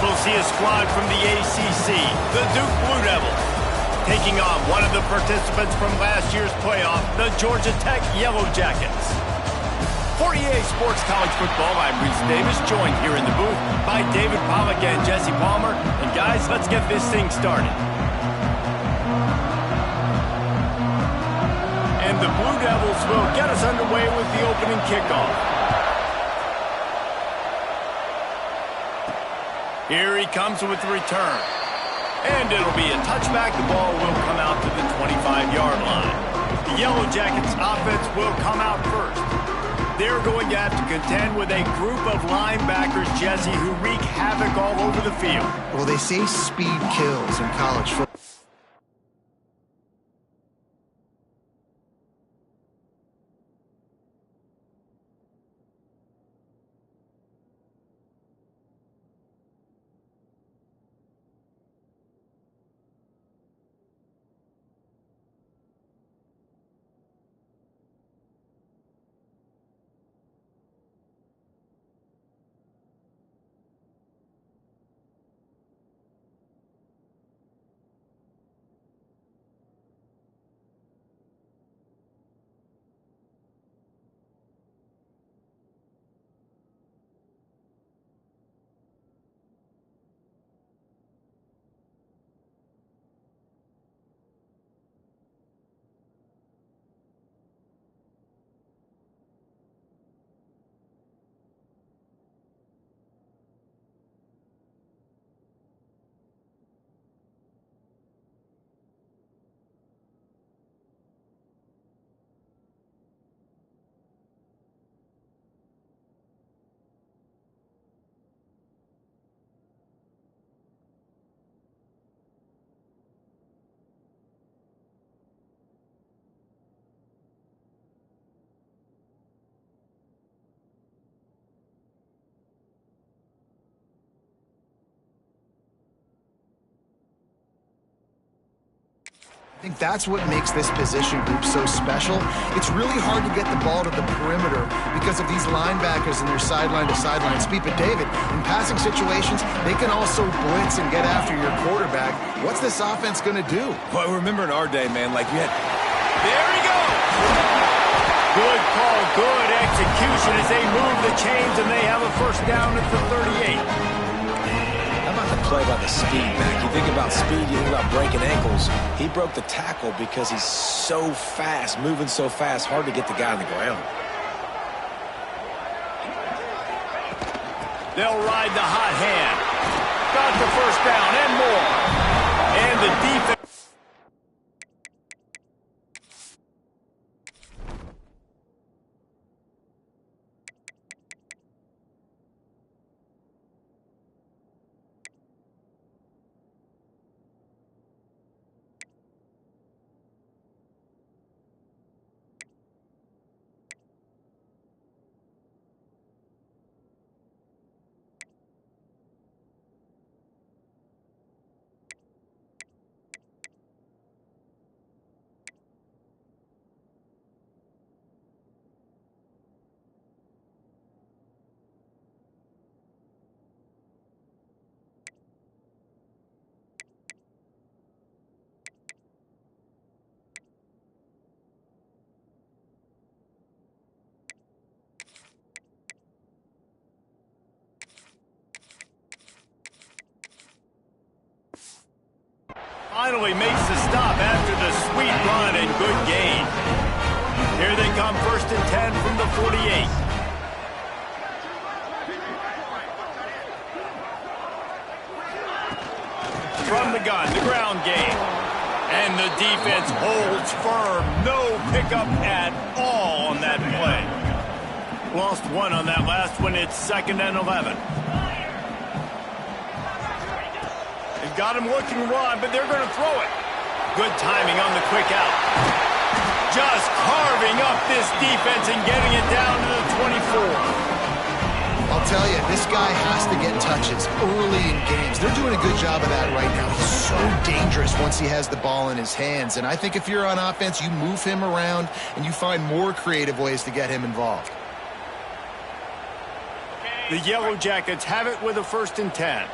We'll see a squad from the ACC, the Duke Blue Devils, taking on one of the participants from last year's playoff, the Georgia Tech Yellow Jackets. For EA Sports College Football, I'm Reese Davis, joined here in the booth by David Pollack and Jesse Palmer. And guys, let's get this thing started. And the Blue Devils will get us underway with the opening kickoff. Here he comes with the return. And it'll be a touchback. The ball will come out to the 25-yard line. The Yellow Jackets offense will come out first. They're going to have to contend with a group of linebackers, Jesse, who wreak havoc all over the field. Well, they say speed kills in college football. I think that's what makes this position group so special. It's really hard to get the ball to the perimeter because of these linebackers and their sideline-to-sideline speed. But, David, in passing situations, they can also blitz and get after your quarterback. What's this offense going to do? Well, remember in our day, man, like you had... There he goes! Good call, good execution as they move the chains, and they have a first down at the 38. How about the play by the speed back? You think about speed, you think about breaking ankles. He broke the tackle because he's so fast, moving so fast, hard to get the guy on the ground. They'll ride the hot hand. Got the first down and more. And the defense. Finally makes the stop after the sweet run and good gain. Here they come, 1st and 10 from the 48. From the gun, the ground game. And the defense holds firm. No pickup at all on that play. Lost one on that last one. It's 2nd and 11. They've got him looking run, but they're going to throw it. Good timing on the quick out. Just carving up this defense and getting it down to the 24. I'll tell you, this guy has to get touches early in games. They're doing a good job of that right now. He's so dangerous once he has the ball in his hands. And I think if you're on offense, you move him around and you find more creative ways to get him involved. The Yellow Jackets have it with a 1st and 10.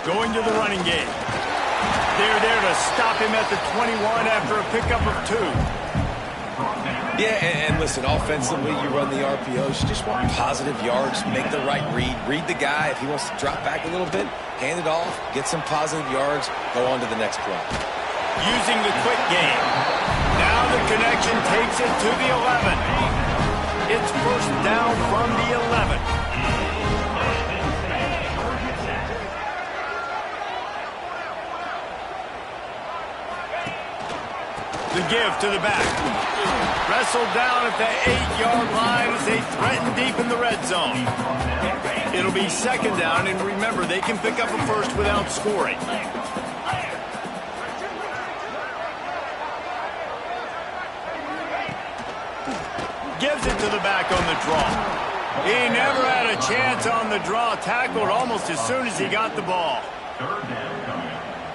going to the running game. They're there to stop him at the 21 after a pickup of 2. Yeah, and listen, offensively, you run the RPOs. You just want positive yards, make the right read the guy. If he wants to drop back a little bit, hand it off, get some positive yards, go on to the next play. Using the quick game. Now the connection takes it to the 11. It's first down from the 11. The give to the back. Wrestled down at the 8-yard line as they threaten deep in the red zone. It'll be second down, and remember, they can pick up a first without scoring. Gives it to the back on the draw. He never had a chance on the draw. Tackled almost as soon as he got the ball.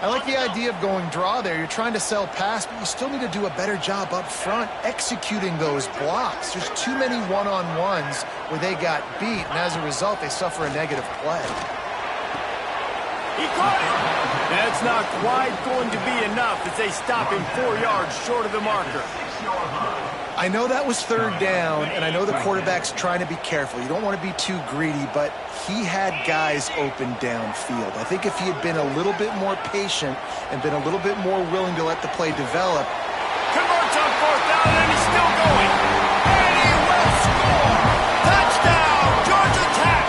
I like the idea of going draw there. You're trying to sell pass, but you still need to do a better job up front executing those blocks. There's too many one-on-ones where they got beat, and as a result, they suffer a negative play. He caught it. That's not quite going to be enough as they stop him 4 yards short of the marker. I know that was third down, and I know the quarterback's trying to be careful. You don't want to be too greedy, but he had guys open downfield. I think if he had been a little bit more patient and been a little bit more willing to let the play develop. Converts on fourth down, and he's still going. And he will score. Touchdown, Georgia Tech.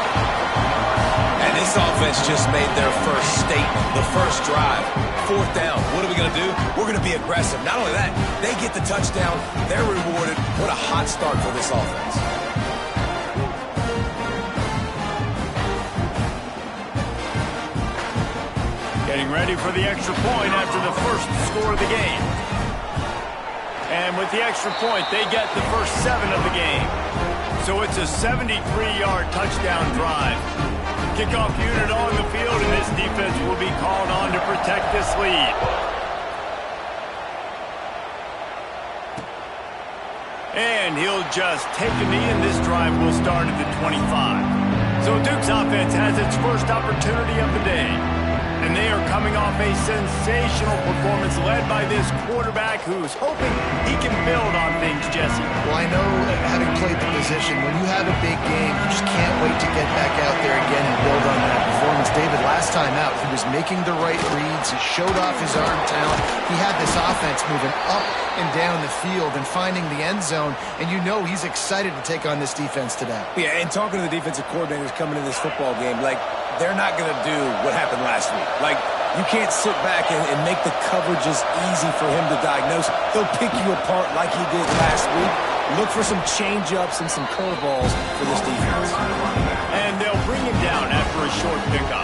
And this offense just made their first statement, the first drive. Fourth down. What are we going to do? We're going to be aggressive. Not only that, they get the touchdown. They're rewarded. What a hot start for this offense. Getting ready for the extra point after the first score of the game. And with the extra point, they get the first 7 of the game. So it's a 73-yard touchdown drive. Kickoff unit on the field, and this defense will be called on to protect this lead. And he'll just take a knee, and this drive will start at the 25. So Duke's offense has its first opportunity of the day. And they are coming off a sensational performance led by this quarterback who's hoping he can build on things, Jesse. Well, I know, having played the position, when you have a big game, you just can't wait to get back out there again and build on that performance. David, last time out, he was making the right reads. He showed off his arm talent. He had this offense moving up and down the field and finding the end zone, and you know he's excited to take on this defense today. Yeah, and talking to the defensive coordinators coming into this football game, like, they're not going to do what happened last week. Like, you can't sit back and make the coverages easy for him to diagnose. He'll pick you apart like he did last week. Look for some change-ups and some curveballs for this defense. And they'll bring him down after a short pickup.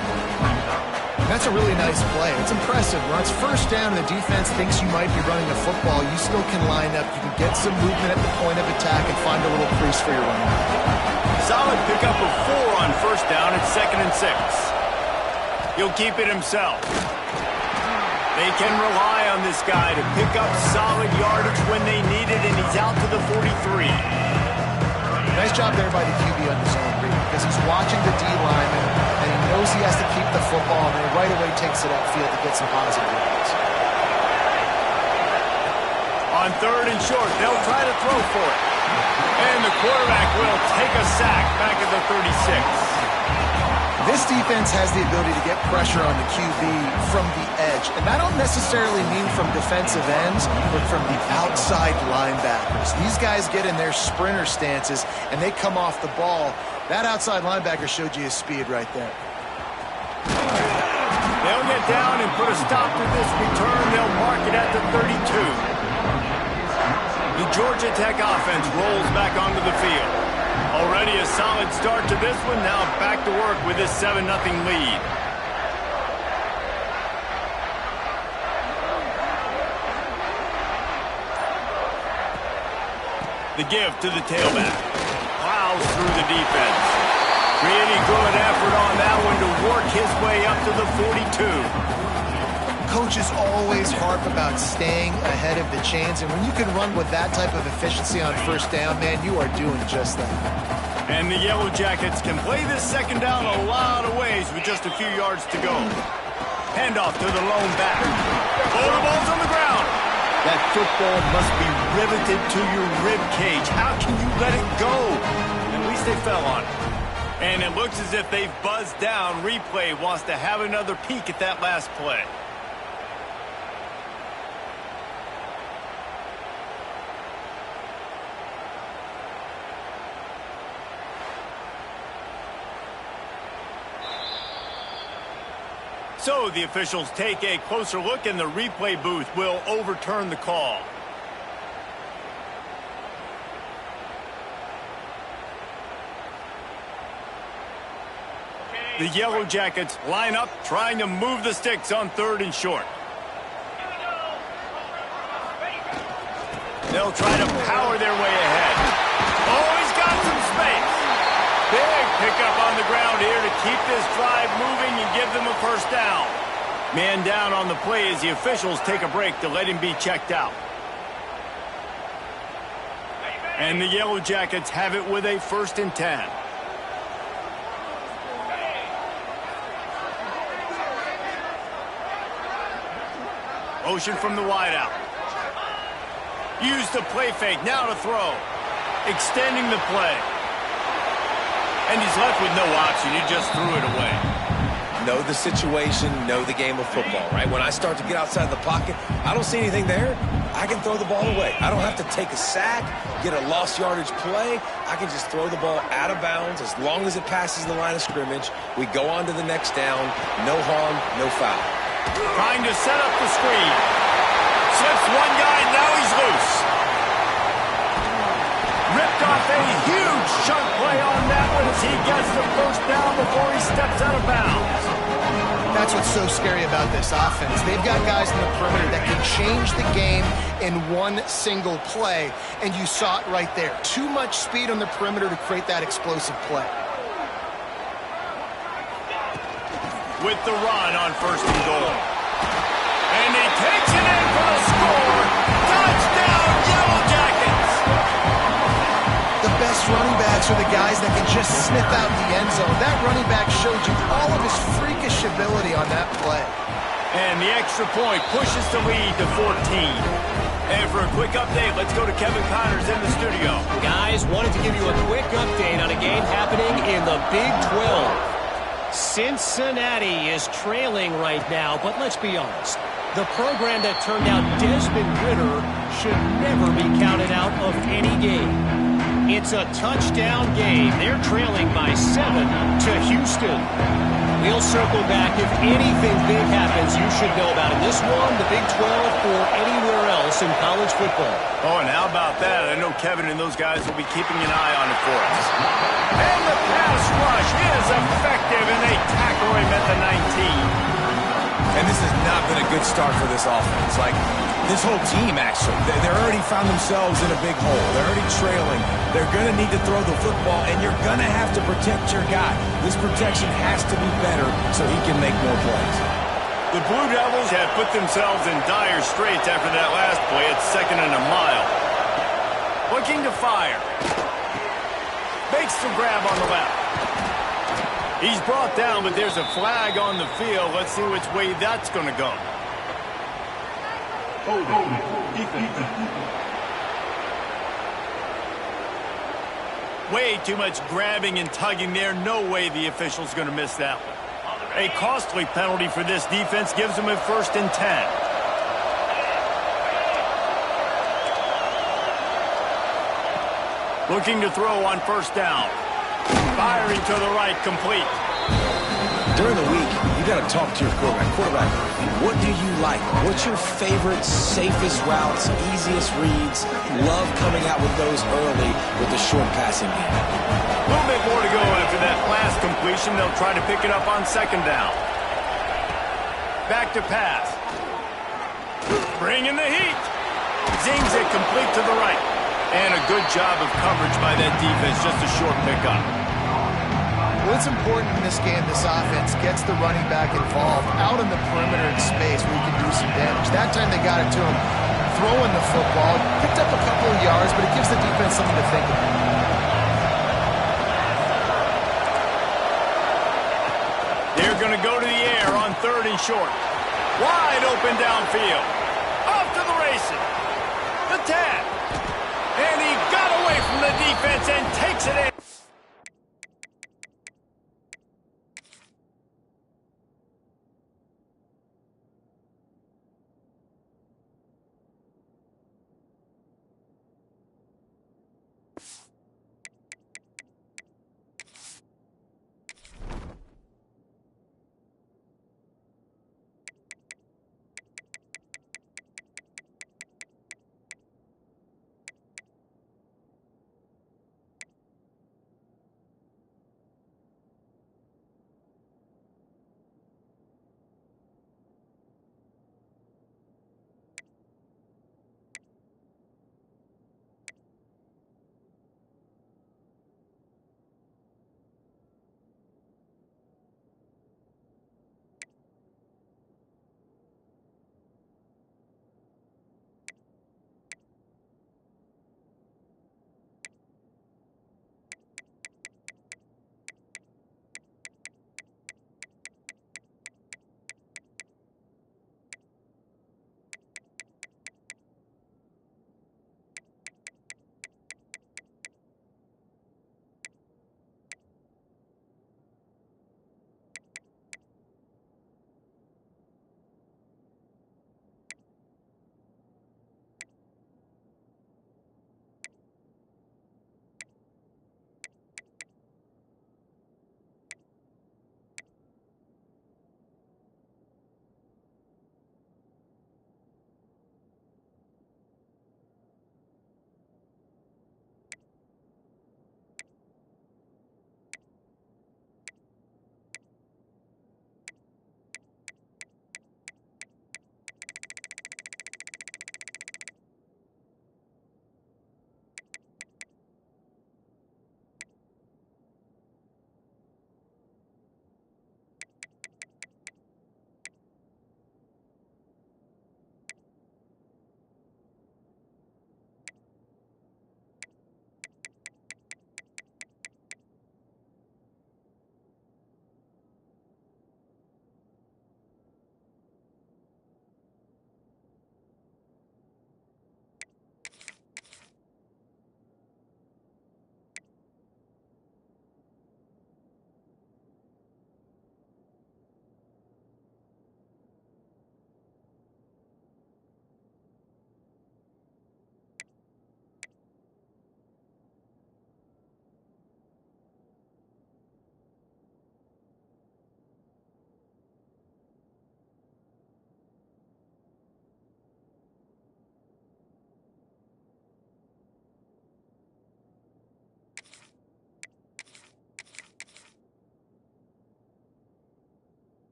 That's a really nice play. It's impressive. When it's first down and the defense thinks you might be running the football, you still can line up. You can get some movement at the point of attack and find a little crease for your running back. Solid pickup of 4 on first down at 2nd and 6. He'll keep it himself. They can rely on this guy to pick up solid yardage when they need it, and he's out to the 43. Nice job there by the QB on the zone read because he's watching the D lineman, and he knows he has to keep the football, and then right away takes it upfield to get some positive yards. On 3rd and short, they'll try to throw for it. And the quarterback will take a sack back at the 36. This defense has the ability to get pressure on the QB from the edge. And I don't necessarily mean from defensive ends, but from the outside linebackers. These guys get in their sprinter stances, and they come off the ball. That outside linebacker showed you his speed right there. They'll get down and put a stop to this return. They'll mark it at the 32. The Georgia Tech offense rolls back onto the field. Already a solid start to this one. Now back to work with this 7-0 lead. The give to the tailback. Plows through the defense. Really good effort on that one to work his way up to the 42. Coaches always harp about staying ahead of the chains, and when you can run with that type of efficiency on first down, man, you are doing just that. And the Yellow Jackets can play this second down a lot of ways with just a few yards to go. Handoff to the lone back. Oh, the ball's on the ground. That football must be riveted to your rib cage. How can you let it go? At least they fell on it. And it looks as if they've buzzed down. Replay wants to have another peek at that last play. So the officials take a closer look, and the replay booth will overturn the call. The Yellow Jackets line up, trying to move the sticks on 3rd and short. They'll try to power their way ahead. Oh, he's got some space. Big pickup on the ground here to keep this drive moving and give them a first down. Man down on the play as the officials take a break to let him be checked out. And the Yellow Jackets have it with a 1st and 10. Motion from the wideout. Use the play fake, now to throw. Extending the play. And he's left with no option, he just threw it away. Know the situation, know the game of football, right? When I start to get outside the pocket, I don't see anything there, I can throw the ball away. I don't have to take a sack, get a lost yardage play. I can just throw the ball out of bounds as long as it passes the line of scrimmage. We go on to the next down, no harm, no foul. Trying to set up the screen. Slips one guy, now he's loose. Ripped off a huge chunk play on that one as he gets the first down before he steps out of bounds. That's what's so scary about this offense. They've got guys in the perimeter that can change the game in one single play, and you saw it right there. Too much speed on the perimeter to create that explosive play. With the run on 1st and goal. And he takes it in for the score. Touchdown, Yellow Jackets! The best running backs are the guys that can just sniff out the end zone. That running back showed you all of his freakish ability on that play. And the extra point pushes the lead to 14. And for a quick update, let's go to Kevin Connors in the studio. Guys, wanted to give you a quick update on a game happening in the Big 12. Cincinnati is trailing right now, but let's be honest. The program that turned out Desmond Ridder should never be counted out of any game. It's a touchdown game. They're trailing by 7 to Houston. We'll circle back. If anything big happens, you should know about it. This one, the Big 12, or anywhere else in college football. Oh, and how about that? I know Kevin and those guys will be keeping an eye on it for us. And the pass rush is effective, and they tackle him at the 19. And this has not been a good start for this offense. Like, this whole team, actually. They're already found themselves in a big hole. They're already trailing. They're going to need to throw the football, and you're going to have to protect your guy. This protection has to be better so he can make more plays. The Blue Devils have put themselves in dire straits after that last play at 2nd and a mile. Looking to fire. Makes the grab on the left. He's brought down, but there's a flag on the field. Let's see which way that's going to go. Way too much grabbing and tugging there. No way the official's going to miss that one. A costly penalty for this defense gives them a 1st and 10. Looking to throw on 1st down. Firing to the right, complete. During the week, you got to talk to your quarterback. Quarterback, what do you like? What's your favorite, safest routes, easiest reads? Love coming out with those early with the short passing game. A little bit more to go after that last completion. They'll try to pick it up on 2nd down. Back to pass. Bringing the heat. Zings it complete to the right. And a good job of coverage by that defense. Just a short pickup. Well, it's important in this game, this offense gets the running back involved out in the perimeter in space where he can do some damage. That time they got it to him throwing the football. Picked up a couple of yards, but it gives the defense something to think about. They're going to go to the air on third and short. Wide open downfield. Off to the races. The tag. And he got away from the defense and takes it in.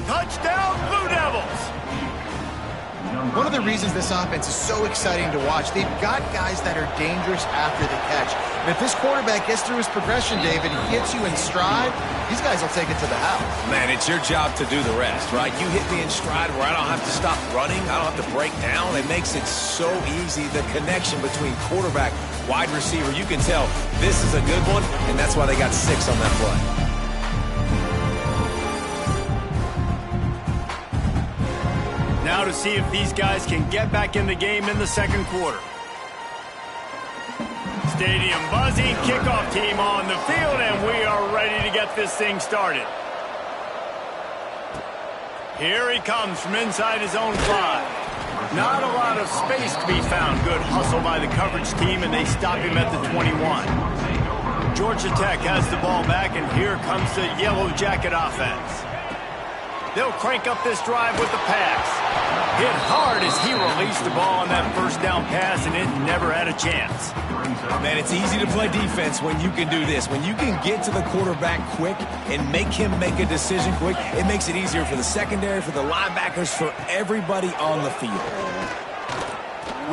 Touchdown, Blue Devils! One of the reasons this offense is so exciting to watch, they've got guys that are dangerous after the catch. And if this quarterback gets through his progression, David, and hits you in stride, these guys will take it to the house. Man, it's your job to do the rest, right? You hit me in stride where I don't have to stop running. I don't have to break down. It makes it so easy. The connection between quarterback, wide receiver, you can tell this is a good one, and that's why they got 6 on that play. Now to see if these guys can get back in the game in the second quarter. Stadium buzzing, kickoff team on the field, and we are ready to get this thing started. Here he comes from inside his own 5. Not a lot of space to be found. Good hustle by the coverage team, and they stop him at the 21. Georgia Tech has the ball back, and here comes the Yellow Jacket offense. They'll crank up this drive with the pass. Hit hard as he released the ball on that first down pass, and it never had a chance. Man, it's easy to play defense when you can do this. When you can get to the quarterback quick and make him make a decision quick, it makes it easier for the secondary, for the linebackers, for everybody on the field.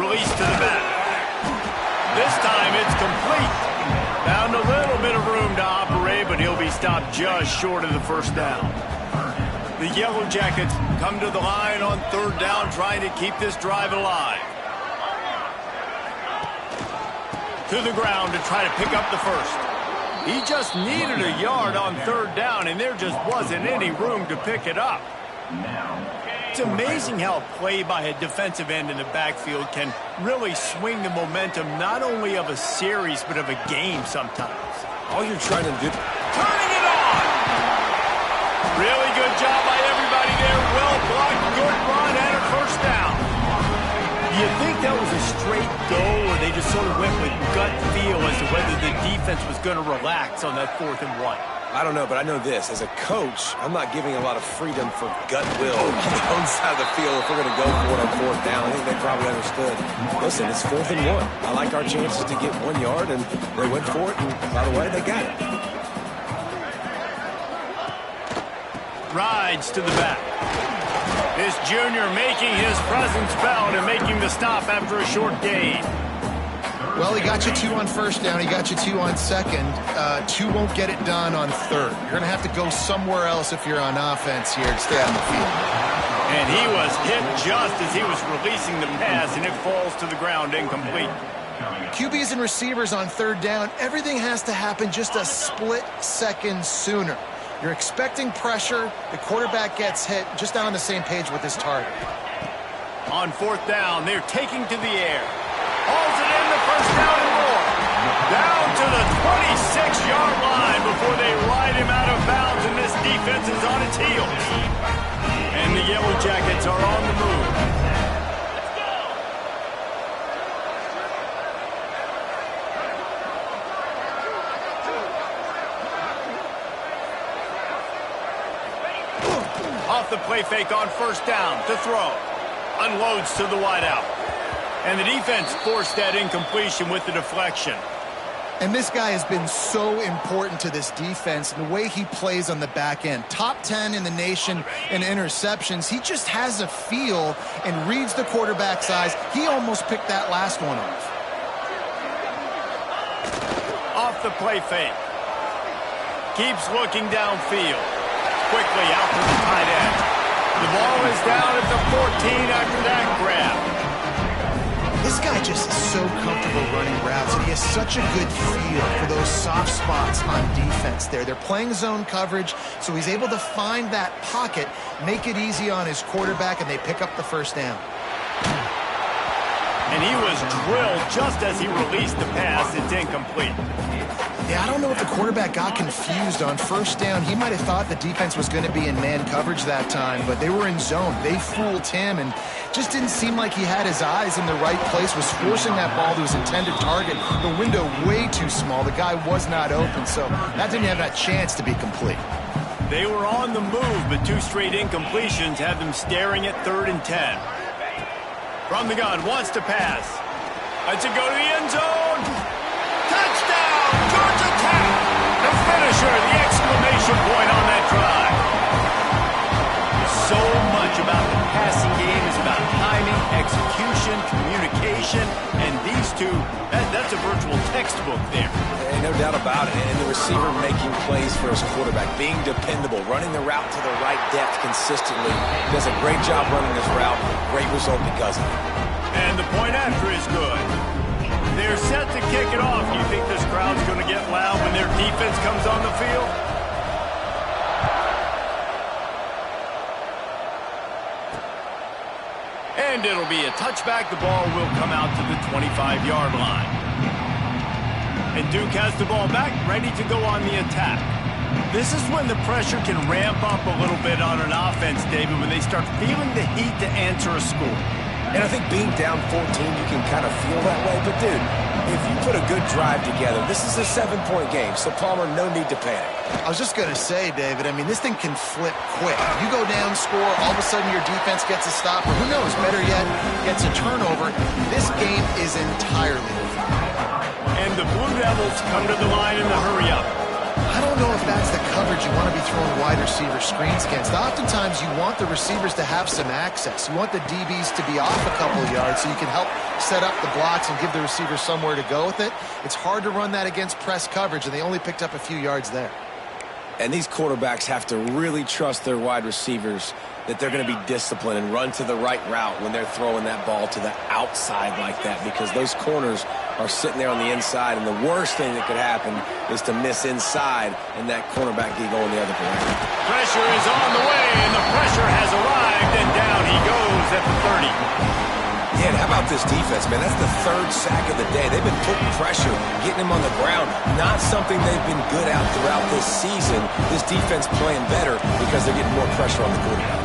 Release to the back. This time it's complete. Found a little bit of room to operate, but he'll be stopped just short of the first down. The Yellow Jackets come to the line on third down, trying to keep this drive alive. To the ground to try to pick up the first. He just needed a yard on third down, and there just wasn't any room to pick it up. It's amazing how a play by a defensive end in the backfield can really swing the momentum not only of a series but of a game sometimes. All you're trying to do... Turning it on! Really good job by everybody there. Well blocked, good run, and a first down. You think that was a straight go, or they just sort of went with gut feel as to whether the defense was going to relax on that 4th and 1? I don't know, but I know this. As a coach, I'm not giving a lot of freedom for gut will on the own side of the field if we're going to go for it on 4th down. I think they probably understood. Listen, it's 4th and 1. I like our chances to get 1 yard, and they went for it, and by the way, they got it. Rides to the back. This junior making his presence felt and making the stop after a short gain. Well, he got you 2 on first down. He got you 2 on second. 2 won't get it done on third. You're going to have to go somewhere else if you're on offense here to stay on the field. And he was hit just as he was releasing the pass, and it falls to the ground incomplete. QBs and receivers on third down, everything has to happen just a split second sooner. You're expecting pressure. The quarterback gets hit, just not on the same page with his target. On 4th down, they're taking to the air. Hauls it in, the first down and more. Down to the 26-yard line before they ride him out of bounds, and this defense is on its heels. And the Yellow Jackets are on the move. Off the play fake on first down to throw. Unloads to the wideout. And the defense forced that incompletion with the deflection. And this guy has been so important to this defense and the way he plays on the back end. Top 10 in the nation in interceptions. He just has a feel and reads the quarterback's eyes. He almost picked that last one off. Off the play fake. Keeps looking downfield. Quickly out to the tight end. The ball is down at the 14 after that grab. This guy just is so comfortable running routes, and he has such a good feel for those soft spots on defense there. They're playing zone coverage, so he's able to find that pocket, make it easy on his quarterback, and they pick up the first down. And he was drilled just as he released the pass. It's incomplete. Yeah, I don't know if the quarterback got confused on first down. He might have thought the defense was going to be in man coverage that time, but they were in zone. They fooled him and just didn't seem like he had his eyes in the right place, was forcing that ball to his intended target. The window way too small. The guy was not open, so that didn't have that chance to be complete. They were on the move, but 2 straight incompletions had them staring at 3rd and 10. From the gun, wants to pass. Lets it go to the end zone. Touchdown, Georgia Tech. The finisher, the exclamation point on that drive. So much about the passing game is about timing, execution, communication, and these two, that's a virtual textbook there. And no doubt about it. And the receiver making plays for his quarterback, being dependable, running the route to the right depth consistently. Does a great job running this route. Great result because of it. And the point after is good. They're set to kick it off. Do you think this crowd's going to get loud when their defense comes on the field? And it'll be a touchback. The ball will come out to the 25-yard line. And Duke has the ball back, ready to go on the attack. This is when the pressure can ramp up a little bit on an offense, David, when they start feeling the heat to answer a score. And I think being down 14, you can kind of feel that way. But, dude, if you put a good drive together, this is a 7-point game. So, Palmer, no need to panic. I was just going to say, David, I mean, this thing can flip quick. You go down, score, all of a sudden your defense gets a stop, or who knows, better yet, gets a turnover. This game is entirely different. And the Blue Devils come to the line in the hurry-up. I don't know if that's the coverage you want to be throwing wide receiver screens against. Oftentimes, you want the receivers to have some access. You want the DBs to be off a couple of yards so you can help set up the blocks and give the receivers somewhere to go with it. It's hard to run that against press coverage, and they only picked up a few yards there. And these quarterbacks have to really trust their wide receivers that they're going to be disciplined and run to the right route when they're throwing that ball to the outside like that, because those corners are sitting there on the inside, and the worst thing that could happen is to miss inside and that cornerback be going the other direction. Pressure is on the way, and the pressure has arrived, and down he goes at the 30. Yeah, and how about this defense, man? That's the third sack of the day. They've been putting pressure, getting him on the ground. Not something they've been good at throughout this season. This defense playing better because they're getting more pressure on the quarterback.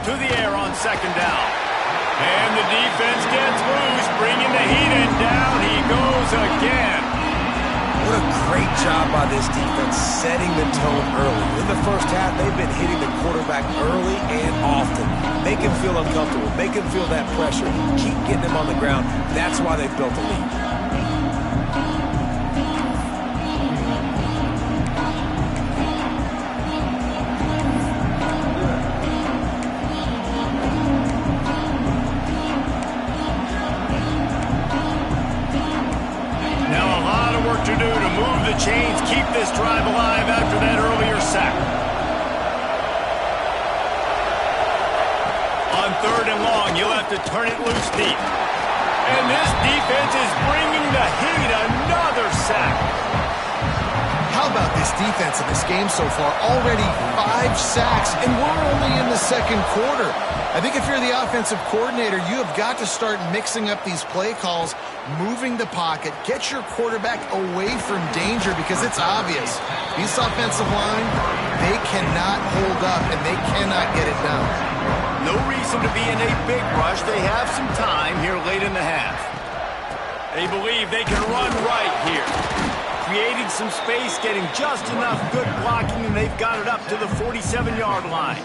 To the air on second down. And the defense gets loose, bringing the heat, and down he goes again. What a great job by this defense setting the tone early. In the first half, they've been hitting the quarterback early and often. Make him feel uncomfortable. Make him feel that pressure. Keep getting him on the ground. That's why they've built a lead. To do to move the chains, keep this drive alive after that earlier sack. On third and long, you'll have to turn it loose deep. And this defense is bringing the heat. Another sack. How about this defense in this game so far? Already 5 sacks, and we're only in the second quarter. I think if you're the offensive coordinator, you have got to start mixing up these play calls, moving the pocket, get your quarterback away from danger, because it's obvious. This offensive line, they cannot hold up, and they cannot get it done. No reason to be in a big rush. They have some time here late in the half. They believe they can run right here. Creating some space, getting just enough good blocking, and they've got it up to the 47-yard line.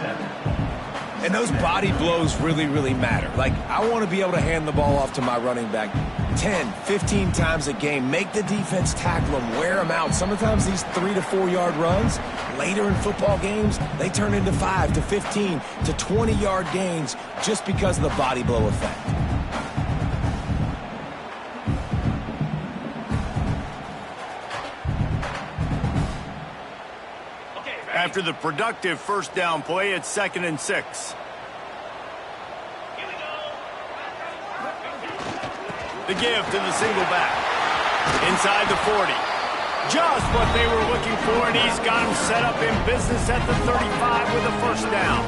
And those body blows really, really matter. Like, I want to be able to hand the ball off to my running back 10, 15 times a game. Make the defense tackle them, wear them out. Sometimes these 3 to 4 yard runs, later in football games, they turn into 5 to 15 to 20-yard gains just because of the body blow effect. After the productive first down play, it's 2nd and 6. The give to the single back. Inside the 40. Just what they were looking for, and he's got him set up in business at the 35 with a first down.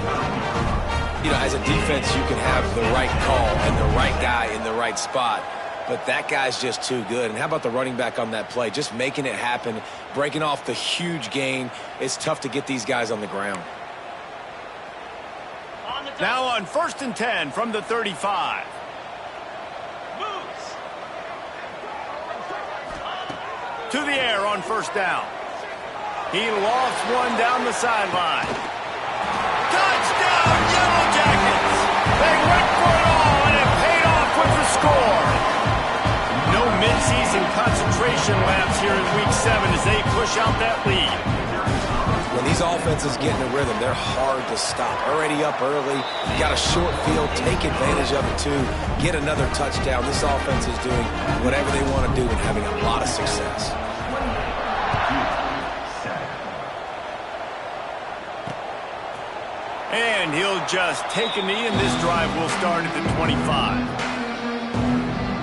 You know, as a defense, you can have the right call and the right guy in the right spot, but that guy's just too good. And how about the running back on that play? Just making it happen, breaking off the huge gain. It's tough to get these guys on the ground. Now on 1st and 10 from the 35. To the air on first down. He lofts one down the sideline. Touchdown, Yellow Jackets! They went for it all, and it paid off with the score. No midseason concentration laps here in Week 7 as they push out that lead. When these offenses get in a rhythm, they're hard to stop. Already up early, got a short field, take advantage of it too, get another touchdown. This offense is doing whatever they want to do and having a lot of success. And he'll just take a knee, and this drive will start at the 25.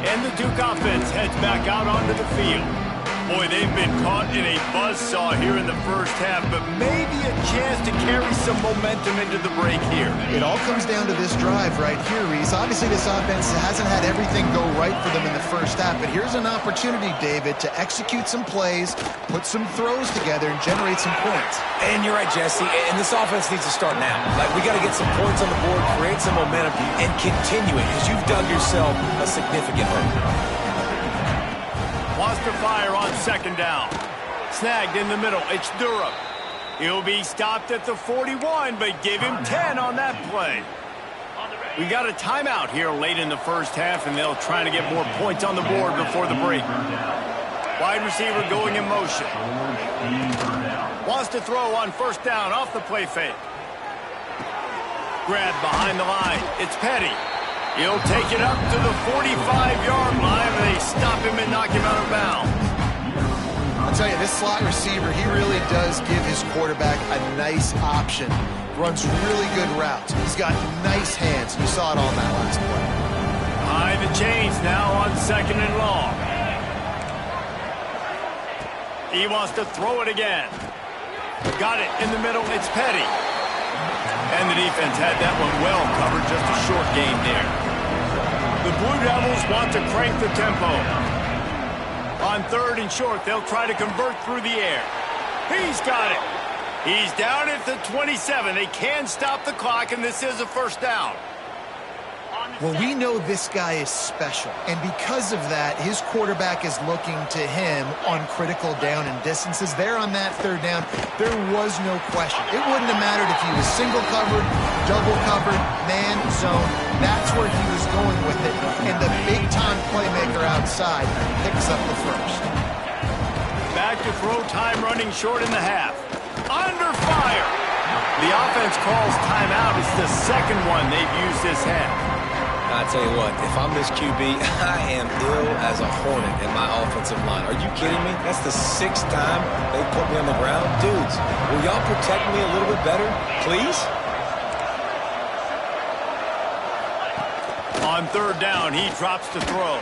And the Duke offense heads back out onto the field. Boy, they've been caught in a buzzsaw here in the first half, but maybe a chance to carry some momentum into the break here. It all comes down to this drive right here, Reese. Obviously, this offense hasn't had everything go right for them in the first half, but here's an opportunity, David, to execute some plays, put some throws together, and generate some points. And you're right, Jesse, and this offense needs to start now. Like, we got to get some points on the board, create some momentum, and continue it, because you've dug yourself a significant hole. Wants to fire on 2nd down. Snagged in the middle. It's Durham. He'll be stopped at the 41, but give him 10 on that play. We got a timeout here late in the first half, and they'll try to get more points on the board before the break. Wide receiver going in motion. Wants to throw on first down off the play fake. Grab behind the line. It's Petty. He'll take it up to the 45-yard line, and they stop him and knock him out of bounds. I'll tell you, this slot receiver, he really does give his quarterback a nice option. Runs really good routes. He's got nice hands. You saw it all in that last play. Behind the chains now on 2nd and long. He wants to throw it again. Got it in the middle. It's Petty. And the defense had that one well covered. Just a short gain there. The Blue Devils want to crank the tempo. On 3rd and short, they'll try to convert through the air. He's got it. He's down at the 27. They can stop the clock, and this is a 1st down. Well, we know this guy is special, and because of that, his quarterback is looking to him on critical down and distances. There on that 3rd down, there was no question. It wouldn't have mattered if he was single covered, double covered, man, zone. That's where he was going with it, and the big-time playmaker outside picks up the 1st. Back to throw, time running short in the half. Under fire. The offense calls timeout. It's the 2nd one they've used this half. I tell you what, if I'm this QB, I am ill as a hornet in my offensive line. Are you kidding me? That's the 6th time they put me on the ground. Dudes, will y'all protect me a little bit better, please? On 3rd down, he drops to throw.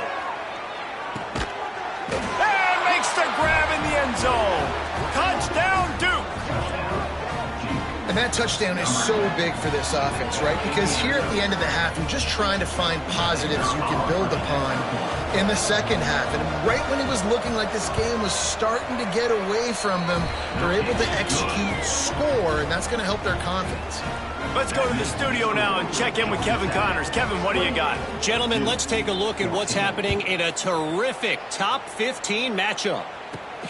And makes the grab in the end zone. Touchdown, Duke. And that touchdown is so big for this offense, right? Because here at the end of the half, you're just trying to find positives you can build upon in the 2nd half. And right when it was looking like this game was starting to get away from them, they're able to execute, score, and that's going to help their confidence. Let's go to the studio now and check in with Kevin Connors. Kevin, what do you got? Gentlemen, let's take a look at what's happening in a terrific top 15 matchup.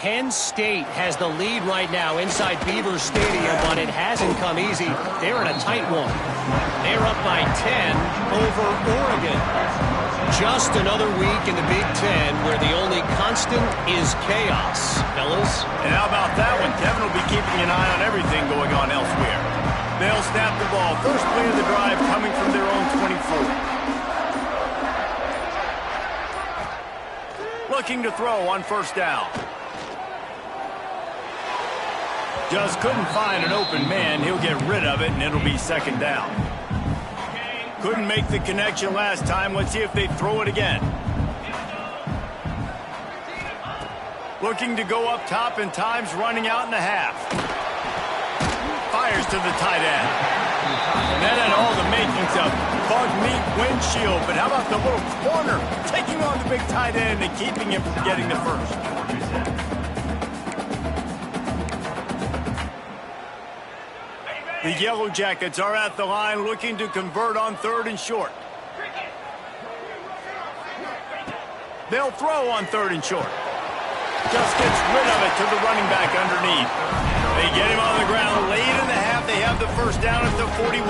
Penn State has the lead right now inside Beaver Stadium, but it hasn't come easy. They're in a tight one. They're up by 10 over Oregon. Just another week in the Big Ten where the only constant is chaos, fellas. And how about that one? Kevin will be keeping an eye on everything going on elsewhere. They'll snap the ball. First play of the drive coming from their own 24. Looking to throw on 1st down. Just couldn't find an open man. He'll get rid of it, and it'll be 2nd down. Couldn't make the connection last time. Let's see if they throw it again. Looking to go up top, and time's running out in the half. Fires to the tight end. That had all the makings of bug meat windshield, but how about the little corner taking on the big tight end and keeping him from getting the 1st? The Yellow Jackets are at the line looking to convert on 3rd and short. They'll throw on 3rd and short. Just gets rid of it to the running back underneath. They get him on the ground late in the half. They have the 1st down at the 41.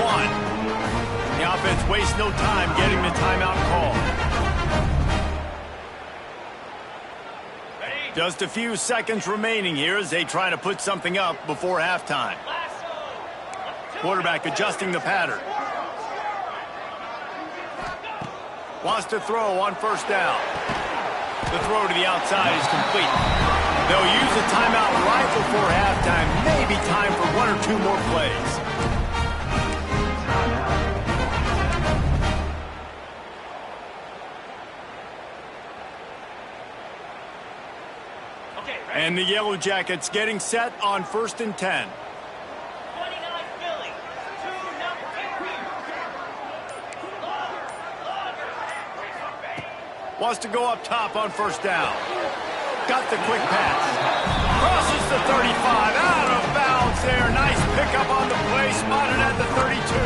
The offense wastes no time getting the timeout call. Just a few seconds remaining here as they try to put something up before halftime. Quarterback adjusting the pattern. Wants to throw on 1st down. The throw to the outside is complete. They'll use a timeout right before halftime. Maybe time for 1 or 2 more plays. And the Yellow Jackets getting set on 1st and 10. Wants to go up top on 1st down. Got the quick pass. Crosses the 35. Out of bounds there. Nice pickup on the play. Spotted at the 32.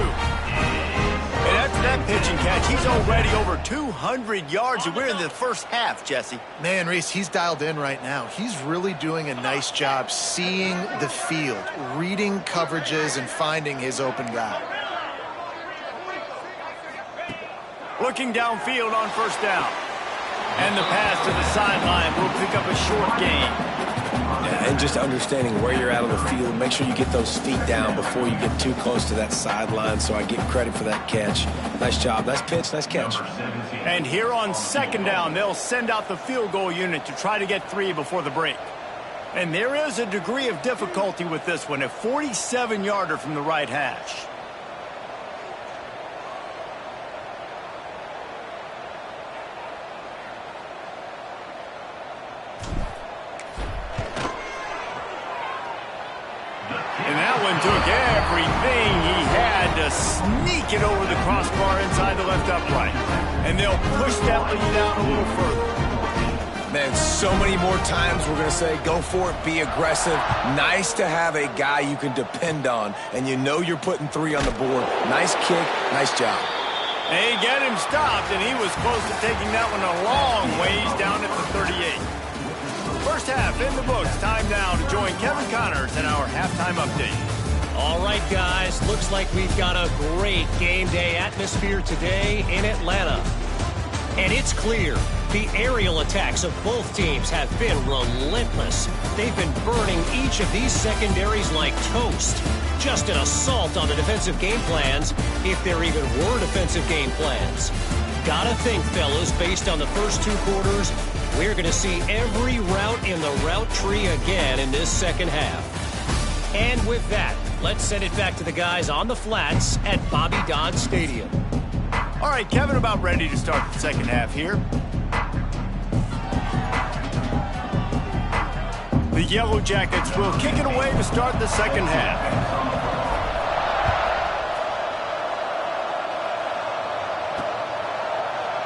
And after that pitch and catch, he's already over 200 yards. And we're in the 1st half, Jesse. Man, Reese, he's dialed in right now. He's really doing a nice job seeing the field, reading coverages, and finding his open guy. Looking downfield on 1st down. And the pass to the sideline will pick up a short gain. Yeah, and just understanding where you're at on the field, make sure you get those feet down before you get too close to that sideline, so I get credit for that catch. Nice job. Nice pitch. Nice catch. And here on 2nd down, they'll send out the field goal unit to try to get 3 before the break. And there is a degree of difficulty with this one, a 47-yarder from the right hash. And that one took everything he had to sneak it over the crossbar inside the left upright. And they'll push that lead out a little further. Man, so many more times we're going to say, go for it, be aggressive. Nice to have a guy you can depend on, and you know you're putting 3 on the board. Nice kick, nice job. They get him stopped, and he was close to taking that one a long ways down at the 38. First half in the books. Time now to join Kevin Connors in our halftime update. All right, guys, looks like we've got a great game day atmosphere today in Atlanta. And it's clear the aerial attacks of both teams have been relentless. They've been burning each of these secondaries like toast. Just an assault on the defensive game plans, if there even were defensive game plans. Gotta think, fellas, based on the first 2 quarters, we're going to see every route in the route tree again in this second half. And with that, let's send it back to the guys on the flats at Bobby Dodd Stadium. All right, Kevin, about ready to start the second half here. The Yellow Jackets will kick it away to start the second half.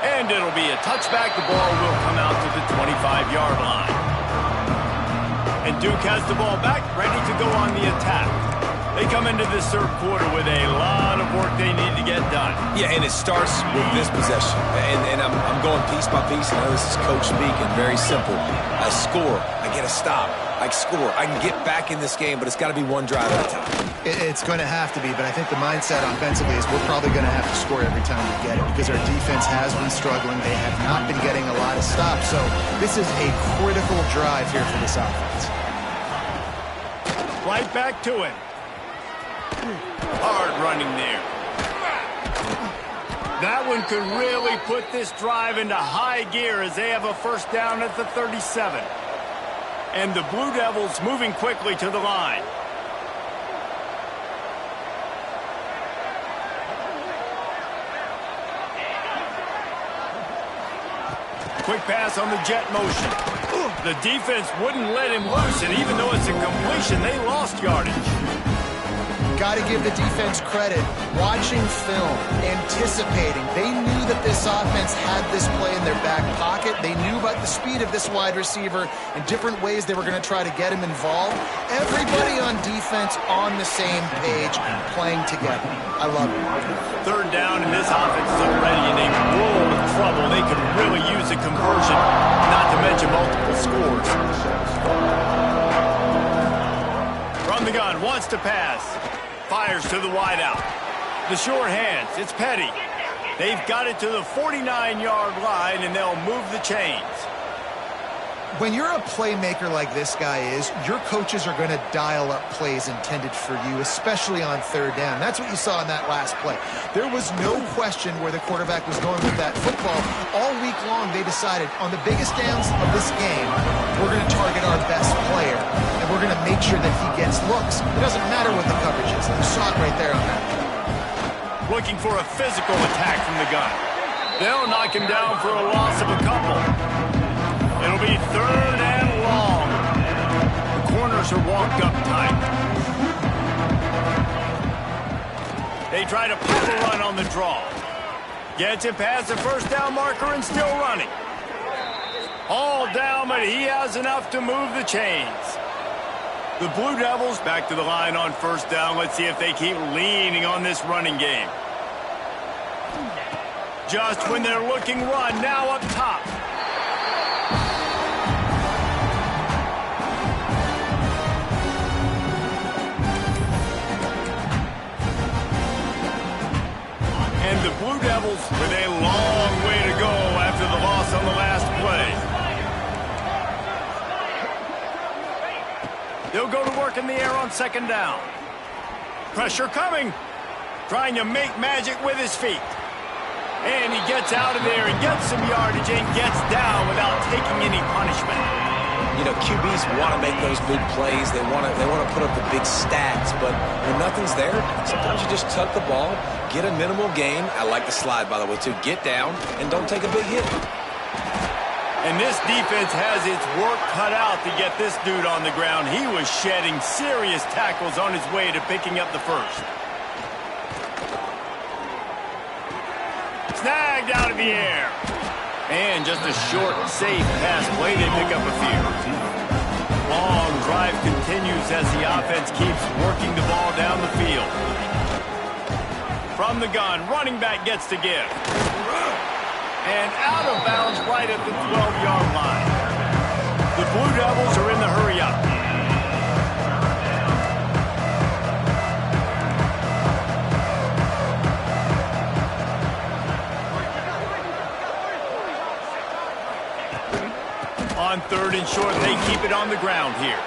And it'll be a touchback. The ball will come out to the 25-yard line. And Duke has the ball back, ready to go on the attack. They come into this third quarter with a lot of work they need to get done. Yeah, and it starts with this possession. And I'm going piece by piece. I know this is coach speaking, very simple. I score. I get a stop. I score. I can get back in this game, but it's got to be one drive at a time. It's going to have to be, but I think the mindset offensively is we're probably going to have to score every time we get it because our defense has been struggling. They have not been getting a lot of stops. So this is a critical drive here for this offense. Right back to it. Hard running there. That one could really put this drive into high gear as they have a first down at the 37. And the Blue Devils moving quickly to the line. Quick pass on the jet motion. The defense wouldn't let him loose, and even though it's a completion, they lost yardage. Got to give the defense credit. Watching film, anticipating. They knew that this offense had this play in their back pocket. They knew about the speed of this wide receiver and different ways they were going to try to get him involved. Everybody on defense on the same page, playing together. I love it. Third down, and this offense is already in a world of trouble. They could really use a conversion, not to mention multiple scores. From the gun, wants to pass. Fires to the wideout. The short hands. It's Petty. They've got it to the 49-yard line, and they'll move the chains. When you're a playmaker like this guy is, your coaches are going to dial up plays intended for you, especially on third down. That's what you saw in that last play. There was no question where the quarterback was going with that football. All week long, they decided on the biggest downs of this game, we're going to target our best player, and we're going to make sure that he gets looks. It doesn't matter what the coverage is. You saw it right there on that. Looking for a physical attack from the gun. They'll knock him down for a loss of a couple. It'll be third and long. The corners are walked up tight. They try to pop a run on the draw. Gets it past the first down marker and still running. All down, but he has enough to move the chains. The Blue Devils back to the line on first down. Let's see if they keep leaning on this running game. Just when they're looking run, now up top. And the Blue Devils with a long way to go after the loss on the last play. They'll go to work in the air on second down. Pressure coming. Trying to make magic with his feet. And he gets out of there and gets some yardage and gets down without taking any punishment. You know, QBs want to make those big plays. They want to put up the big stats. But when nothing's there, sometimes you just tuck the ball, get a minimal gain. I like the slide, by the way, too. Get down and don't take a big hit. And this defense has its work cut out to get this dude on the ground. He was shedding serious tackles on his way to picking up the first. Snagged out of the air. And just a short, safe pass play. They pick up a few. Long drive continues as the offense keeps working the ball down the field. From the gun, running back gets to give. And out of bounds right at the 12-yard line. The Blue Devils are in the hurry-up. On third and short, they keep it on the ground here.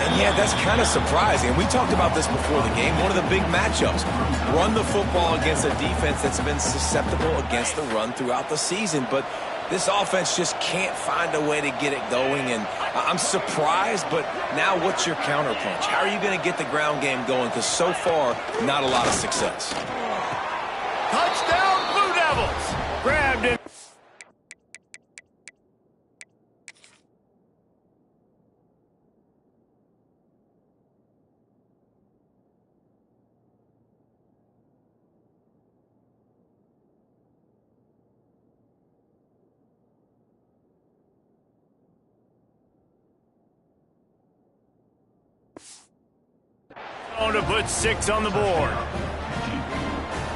And yeah, that's kind of surprising. We talked about this before the game. One of the big matchups. Run the football against a defense that's been susceptible against the run throughout the season. But this offense just can't find a way to get it going. And I'm surprised, but now what's your counterpunch? How are you going to get the ground game going? Because so far, not a lot of success. Touchdown, Blue Devils! Grabbed it. To put 6 on the board.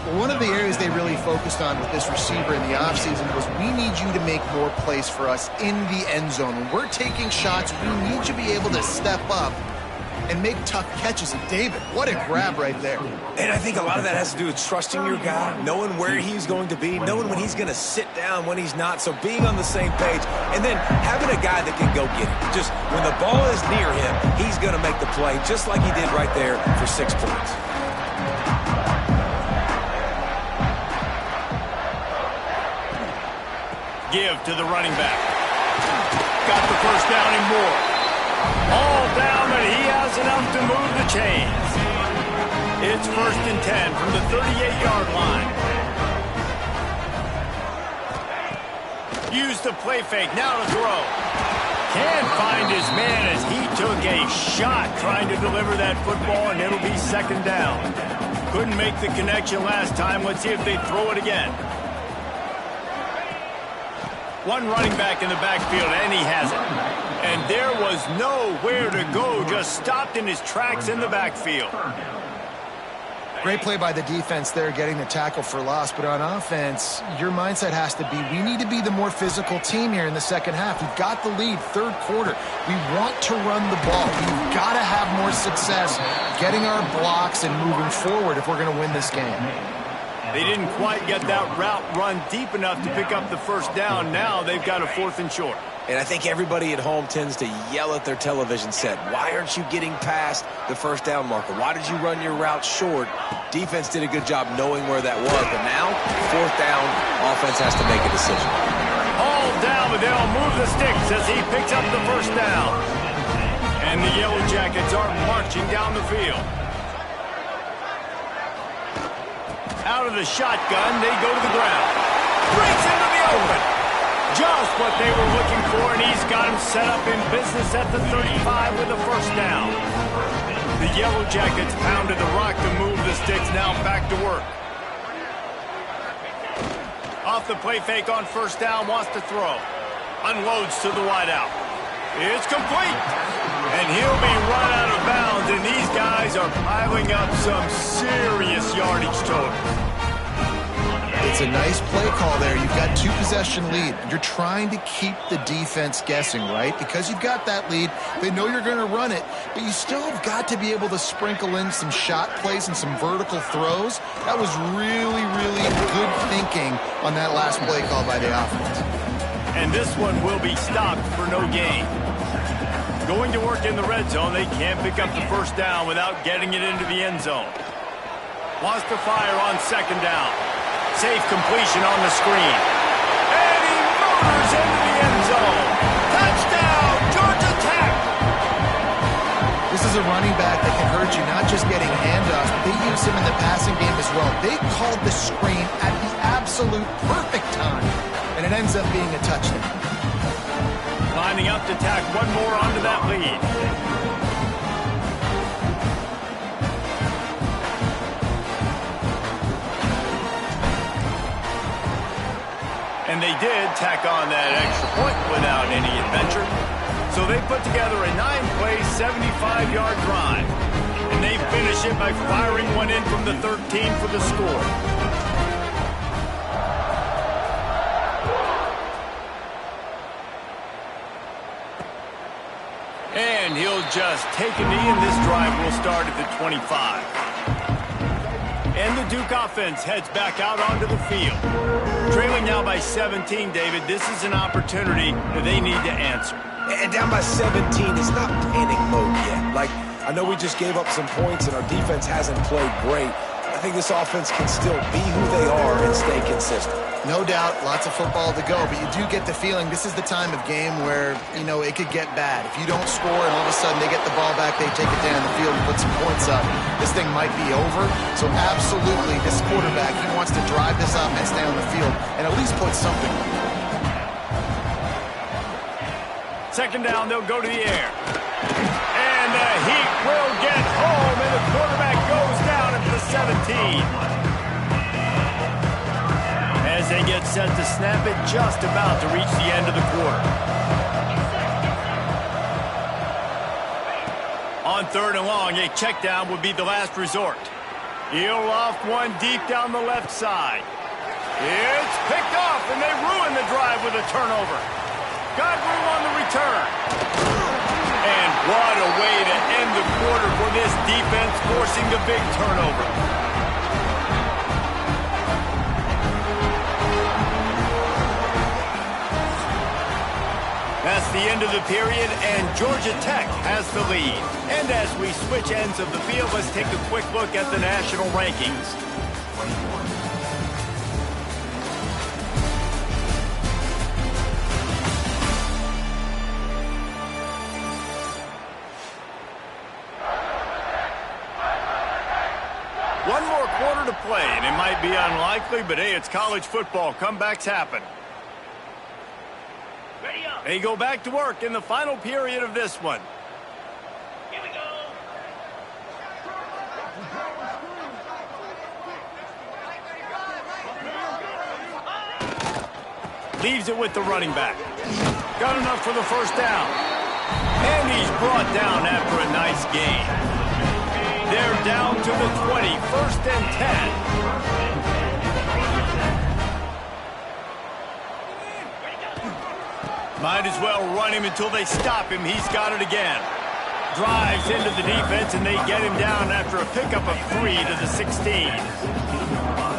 Well, one of the areas they really focused on with this receiver in the offseason was we need you to make more plays for us in the end zone. When we're taking shots, we need you to be able to step up and make tough catches. And David, what a grab right there. And I think a lot of that has to do with trusting your guy, knowing where he's going to be, knowing when he's going to sit down, when he's not. So being on the same page, and then having a guy that can go get it. Just when the ball is near him, he's going to make the play, just like he did right there for 6 points. Give to the running back. Got the first down and more. All down, but he has enough to move the chains. It's 1st and 10 from the 38-yard line. Use the play fake, now to throw. Can't find his man as he took a shot trying to deliver that football, and it'll be 2nd down. Couldn't make the connection last time. Let's see if they throw it again. One running back in the backfield, and he has it. And there was nowhere to go, just stopped in his tracks in the backfield. Great play by the defense there, getting the tackle for loss. But on offense, your mindset has to be, we need to be the more physical team here in the second half. We've got the lead, 3rd quarter. We want to run the ball. We've got to have more success getting our blocks and moving forward if we're going to win this game. They didn't quite get that route run deep enough to pick up the first down. Now they've got a 4th and short. And I think everybody at home tends to yell at their television set. Why aren't you getting past the first down marker? Why did you run your route short? Defense did a good job knowing where that was. But now, 4th down, offense has to make a decision. All down, but they'll move the sticks as he picks up the first down. And the Yellow Jackets are marching down the field. Out of the shotgun, they go to the ground. Breaks into the open. Just what they were looking for, and he's got him set up in business at the 35 with the first down. The Yellow Jackets pounded the rock to move the sticks, now back to work. Off the play fake on first down, wants to throw. Unloads to the wideout. It's complete. And he'll be run out of bounds, and these guys are piling up some serious yardage total. It's a nice play call there. You've got 2-possession lead. You're trying to keep the defense guessing, right? Because you've got that lead. They know you're going to run it, but you still have got to be able to sprinkle in some shot plays and some vertical throws. That was really, really good thinking on that last play call by the offense. And this one will be stopped for no gain. Going to work in the red zone, they can't pick up the first down without getting it into the end zone. Wants to fire on 2nd down. Safe completion on the screen. And he motors into the end zone. Touchdown, Georgia Tech! is a running back that can hurt you, not just getting handoffs, but they use him in the passing game as well. They called the screen at the absolute perfect time, and it ends up being a touchdown. Lining up to tack one more onto that lead. And they did tack on that extra point without any adventure. So they put together a 9-play, 75-yard drive. And they finish it by firing one in from the 13 for the score. And he'll just take a knee, and this drive will start at the 25. And the Duke offense heads back out onto the field. Trailing now by 17, David, this is an opportunity that they need to answer. And down by 17, it's not panic mode yet. Like, I know we just gave up some points and our defense hasn't played great. I think this offense can still be who they are and stay consistent. No doubt, lots of football to go, but you do get the feeling this is the time of game where, you know, it could get bad. If you don't score and all of a sudden they get the ball back, they take it down the field and put some points up, this thing might be over. So absolutely, this quarterback, he wants to drive this offense down the field and at least put something on it. Second down, they'll go to the air. And the Heat will get home, and the quarterback goes down at the 17. As they get set to snap it, just about to reach the end of the quarter. On third and long, a check down would be the last resort. He'll loft one deep down the left side. It's picked off, and they ruin the drive with a turnover. Got room on the return. And what a way to end the quarter for this defense, forcing the big turnover. That's the end of the period, and Georgia Tech has the lead. And as we switch ends of the field, let's take a quick look at the national rankings. One more quarter to play, and it might be unlikely, but hey, it's college football. Comebacks happen. They go back to work in the final period of this one. Here we go. Leaves it with the running back. Got enough for the first down. And he's brought down after a nice gain. They're down to the 20, 1st and 10. Might as well run him until they stop him. He's got it again. Drives into the defense, and they get him down after a pickup of 3 to the 16.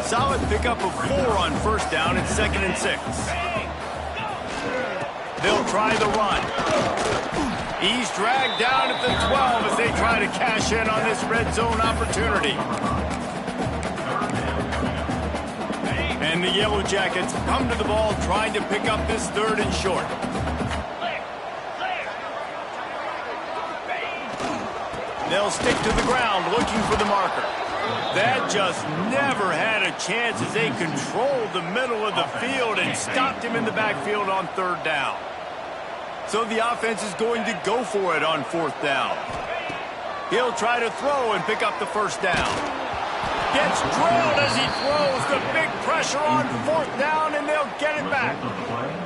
Solid pickup of 4 on first down and 2nd and 6. They'll try the run. He's dragged down at the 12 as they try to cash in on this red zone opportunity. And the Yellow Jackets come to the ball trying to pick up this 3rd and short. They'll stick to the ground looking for the marker. That just never had a chance as they controlled the middle of the field and stopped him in the backfield on 3rd down. So the offense is going to go for it on 4th down. He'll try to throw and pick up the first down. Gets drilled as he throws. The big pressure on 4th down, and they'll get it back.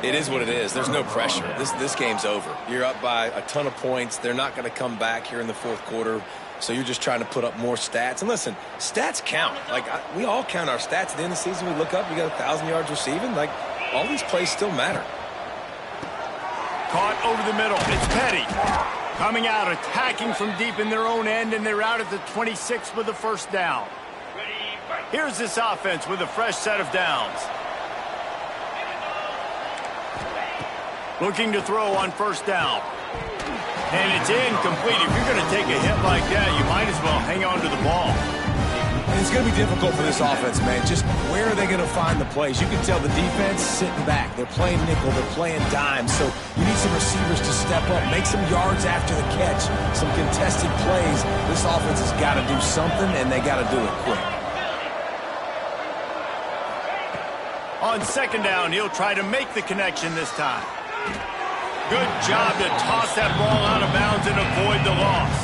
It is what it is. There's no pressure. This game's over. You're up by a ton of points. They're not going to come back here in the 4th quarter. So you're just trying to put up more stats. And listen, stats count. Like, we all count our stats. At the end of the season, we look up, we got 1,000 yards receiving. Like, all these plays still matter. Caught over the middle. It's Petty. Coming out, attacking from deep in their own end, and they're out at the 26 with the first down. Here's this offense with a fresh set of downs. Looking to throw on first down. And it's incomplete. If you're going to take a hit like that, you might as well hang on to the ball. And it's going to be difficult for this offense, man. Just where are they going to find the plays? You can tell the defense sitting back. They're playing nickel. They're playing dime. So you need some receivers to step up, make some yards after the catch, some contested plays. This offense has got to do something, and they got to do it quick. On second down, he'll try to make the connection this time. Good job to toss that ball out of bounds and avoid the loss.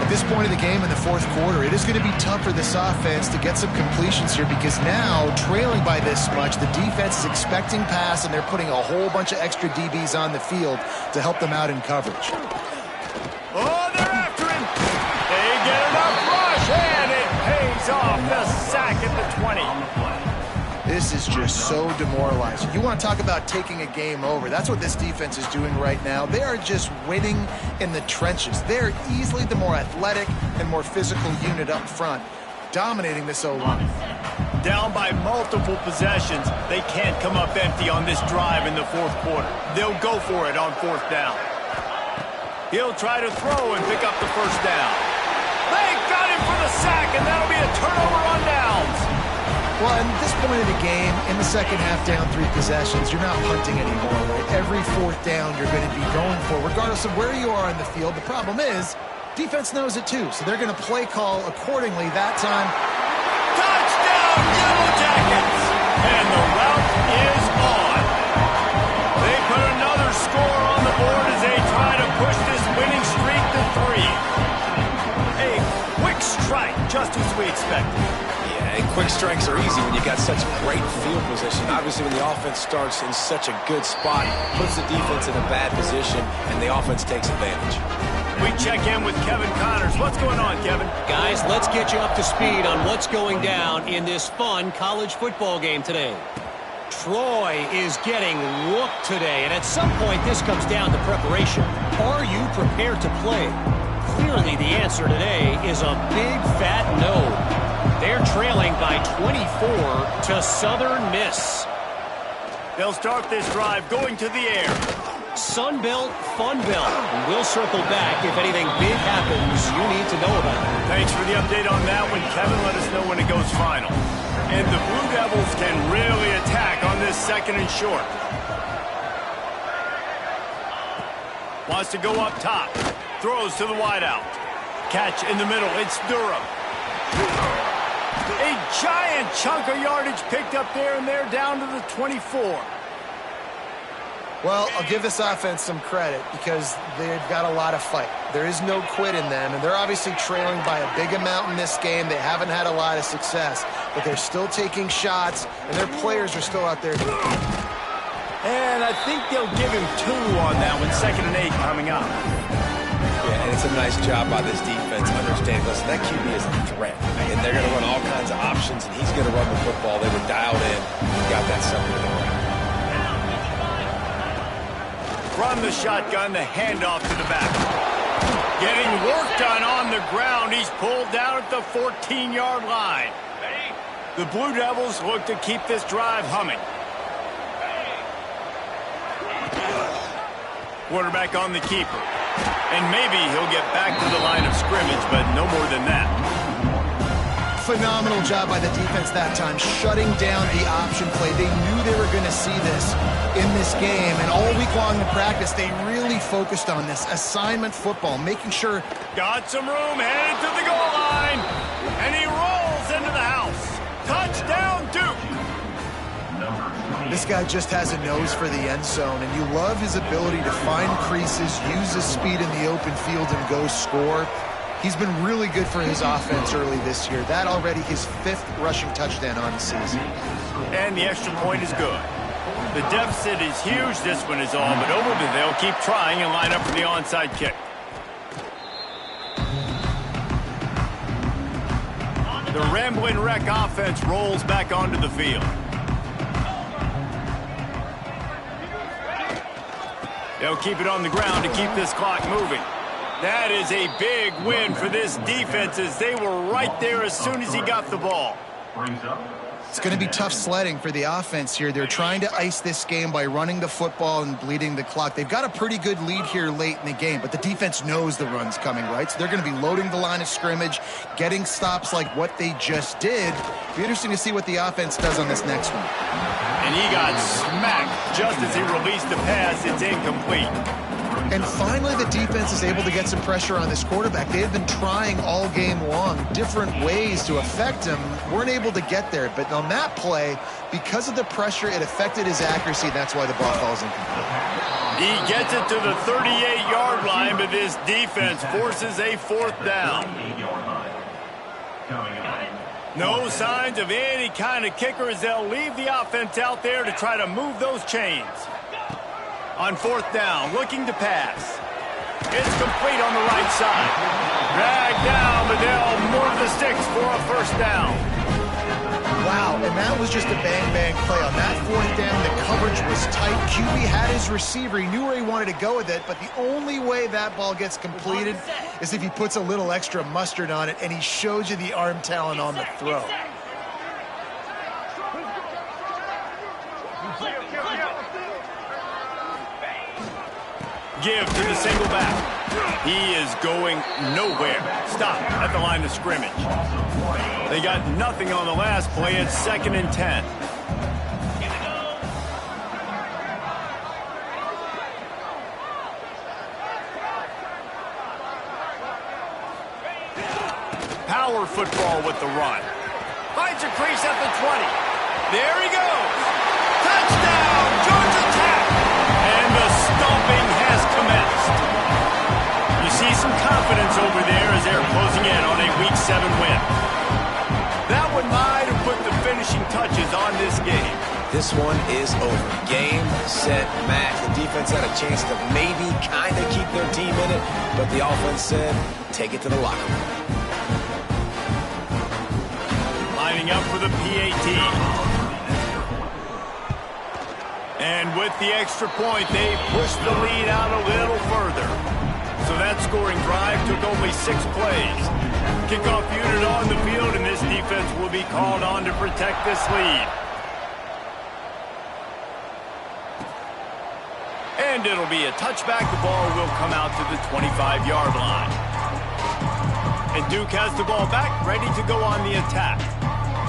At this point of the game in the fourth quarter, it is going to be tough for this offense to get some completions here because now, trailing by this much, the defense is expecting pass, and they're putting a whole bunch of extra DBs on the field to help them out in coverage. Oh, they're after him. They get enough rush, and it pays off. The sack at the 20. This is just so demoralizing. You want to talk about taking a game over. That's what this defense is doing right now. They are just winning in the trenches. They're easily the more athletic and more physical unit up front, dominating this O-line. Down by multiple possessions, they can't come up empty on this drive in the fourth quarter. They'll go for it on fourth down. He'll try to throw and pick up the first down. They got him for the sack, and that'll be a turnover on downs. Well, at this point of the game, in the second half, down 3 possessions, you're not punting anymore, right? Every fourth down you're going to be going for, regardless of where you are on the field. The problem is, defense knows it too, so they're going to play call accordingly that time. Touchdown, Yellow Jackets! And the route is on. They put another score on the board as they try to push this winning streak to 3. A quick strike, just as we expected. And quick strikes are easy when you got such great field position. Obviously, when the offense starts in such a good spot, puts the defense in a bad position, and the offense takes advantage. We check in with Kevin Connors. What's going on, Kevin? Guys, let's get you up to speed on what's going down in this fun college football game today. Troy is getting whooped today, and at some point this comes down to preparation. Are you prepared to play? Clearly the answer today is a big fat no. They're trailing by 24 to Southern Miss. They'll start this drive going to the air. Sunbelt, Funbelt. We'll circle back if anything big happens you need to know about. Thanks for the update on that one, Kevin. Let us know when it goes final. And the Blue Devils can really attack on this second and short. Wants to go up top. Throws to the wideout. Catch in the middle. It's Durham. A giant chunk of yardage picked up there, and they're down to the 24. Well, I'll give this offense some credit because they've got a lot of fight. There is no quit in them, and they're obviously trailing by a big amount in this game. They haven't had a lot of success, but they're still taking shots, and their players are still out there. And I think they'll give him 2 on that one. 2nd and 8 coming up. Yeah, and it's a nice job by this defense understanding, listen, that QB is a threat, and they're going to run all kinds of options, and he's going to run the football. They were dialed in and got that sucker to the ground. From the shotgun, the handoff to the back. Getting work done on the ground. He's pulled down at the 14-yard line. The Blue Devils look to keep this drive humming. Quarterback on the keeper. And maybe he'll get back to the line of scrimmage, but no more than that. Phenomenal job by the defense that time, shutting down the option play. They knew they were going to see this in this game, and all week long in practice, they really focused on this assignment football, making sure. Got some room, headed to the goal line, and he rolls into the house. Touchdown, Duke. This guy just has a nose for the end zone, and you love his ability to find creases, use his speed in the open field, and go score. He's been really good for his offense early this year. That already his 5th rushing touchdown on the season. And the extra point is good. The deficit is huge. This one is all but over, but they'll keep trying and line up for the onside kick. The Ramblin' Wreck offense rolls back onto the field. They'll keep it on the ground to keep this clock moving. That is a big win for this defense as they were right there as soon as he got the ball. Brings up It's going to be tough sledding for the offense here. They're trying to ice this game by running the football and bleeding the clock. They've got a pretty good lead here late in the game, but the defense knows the run's coming, right? So they're going to be loading the line of scrimmage, getting stops like what they just did. It'll be interesting to see what the offense does on this next one. And he got smacked just as he released the pass. It's incomplete. And finally, the defense is able to get some pressure on this quarterback. They had been trying all game long different ways to affect him. Weren't able to get there. But on that play, because of the pressure, it affected his accuracy. That's why the ball falls incomplete. He gets it to the 38-yard line, but this defense forces a 4th down. No signs of any kind of kicker as they'll leave the offense out there to try to move those chains. On 4th down, looking to pass. It's complete on the right side. Dragged down, but they'll move the sticks for a 1st down. Wow, and that was just a bang-bang play. On that 4th down, the coverage was tight. QB had his receiver. He knew where he wanted to go with it, but the only way that ball gets completed is if he puts a little extra mustard on it, and he shows you the arm talent on the throw. Give to the single back. He is going nowhere. Stop at the line of scrimmage. They got nothing on the last play. It's 2nd and 10. Power football with the run. Finds a crease at the 20. There he goes. Touchdown, Georgia Tech. And the stomping has commenced. You see some confidence over there as they're closing in on a Week 7 win. That one might have put the finishing touches on this game. This one is over. Game, set, match. The defense had a chance to maybe kind of keep their team in it, but the offense said, take it to the locker room. Lining up for the PAT. And with the extra point, they pushed the lead out a little further. So that scoring drive took only 6 plays. Kickoff unit on the field, and this defense will be called on to protect this lead. And it'll be a touchback. The ball will come out to the 25-yard line. And Duke has the ball back, ready to go on the attack.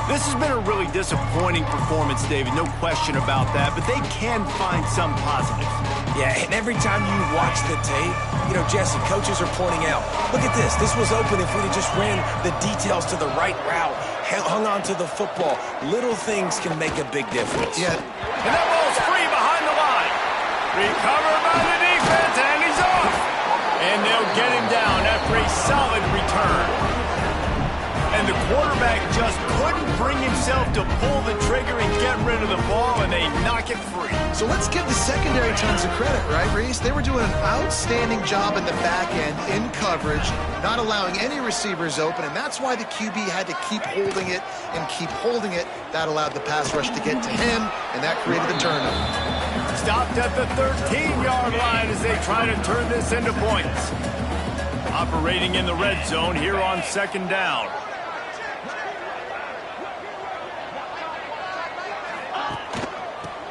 This has been a really disappointing performance, David, no question about that, but they can find some positives. Yeah, and every time you watch the tape, you know, Jesse, coaches are pointing out, look at this. This was open if we'd have just ran the details to the right route, hung on to the football. Little things can make a big difference. Yeah. And that ball's free behind the line. Recovered by the defense, and he's off. And they'll get him down after a solid return. And the quarterback just couldn't bring himself to pull the trigger and get rid of the ball, and they knock it free. So let's give the secondary tons of credit, right, Reese? They were doing an outstanding job in the back end, in coverage, not allowing any receivers open, and that's why the QB had to keep holding it and keep holding it. That allowed the pass rush to get to him, and that created the turnover. Stopped at the 13-yard line as they try to turn this into points. Operating in the red zone here on 2nd down.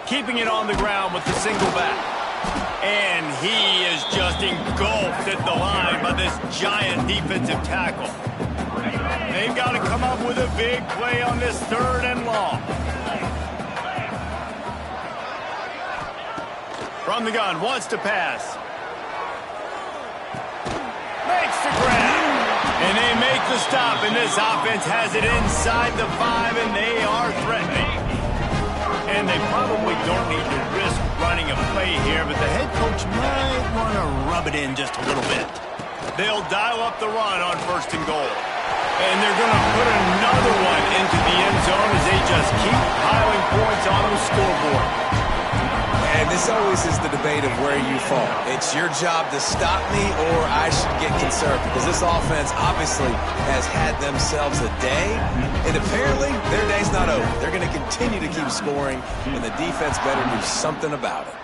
Keeping it on the ground with the single back. And he is just engulfed at the line by this giant defensive tackle. They've got to come up with a big play on this 3rd and long. From the gun, wants to pass. Makes the grab. And they make the stop, and this offense has it inside the 5, and they are threatening. And they probably don't need to risk running a play here, but the head coach might want to rub it in just a little bit. They'll dial up the run on 1st and goal. And they're going to put another one into the end zone as they just keep piling points on the scoreboard. And this always is the debate of where you fall. It's your job to stop me or I should get concerned, because this offense obviously has had themselves a day, and apparently their day's not over. They're going to continue to keep scoring, and the defense better do something about it.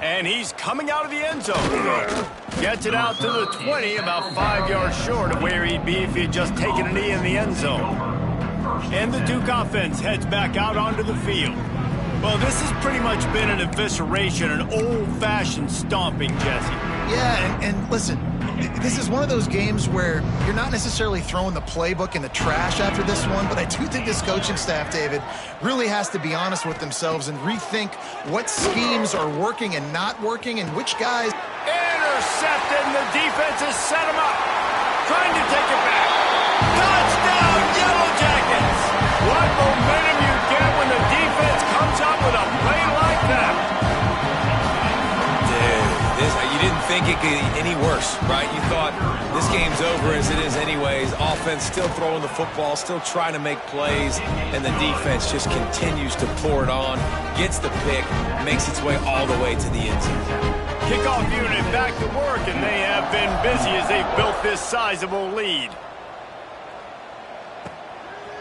And he's coming out of the end zone. Gets it out to the 20, about 5 yards short of where he'd be if he had just taken a knee in the end zone. And the Duke offense heads back out onto the field. Well, this has pretty much been an evisceration, an old-fashioned stomping, Jesse. Yeah, and listen, this is one of those games where you're not necessarily throwing the playbook in the trash after this one, but I do think this coaching staff, David, really has to be honest with themselves and rethink what schemes are working and not working and which guys... Intercepted, and the defense has set him up. Trying to take it back. Touchdown, Yellow Jackets! What momentum you get when the defense comes up with a play like that. You didn't think it could get any worse, right? You thought this game's over as it is anyways. Offense still throwing the football, still trying to make plays, and the defense just continues to pour it on, gets the pick, makes its way all the way to the end zone. Kickoff unit back to work, and they have been busy as they've built this sizable lead.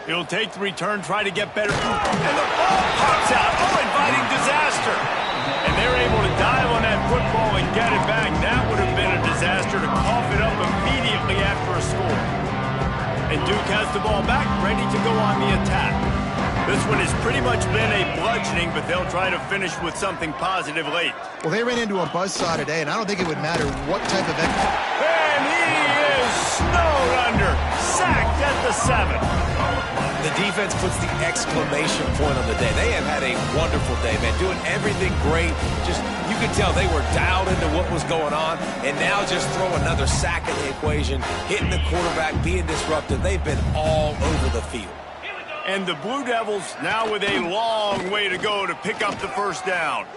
He'll take the return, try to get better. And the ball pops out. Oh, inviting disaster. And they're able to dive on that football and get it back. That would have been a disaster to cough it up immediately after a score. And Duke has the ball back, ready to go on the attack. This one has pretty much been a bludgeoning, but they'll try to finish with something positive late. Well, they ran into a buzzsaw today, and I don't think it would matter what type of... And he is snowed under. Sacked at the 7. The defense puts the exclamation point on the day. They have had a wonderful day, man. Doing everything great. Just, you could tell they were dialed into what was going on. And now just throw another sack in the equation, hitting the quarterback, being disruptive. They've been all over the field. And the Blue Devils now with a long way to go to pick up the first down.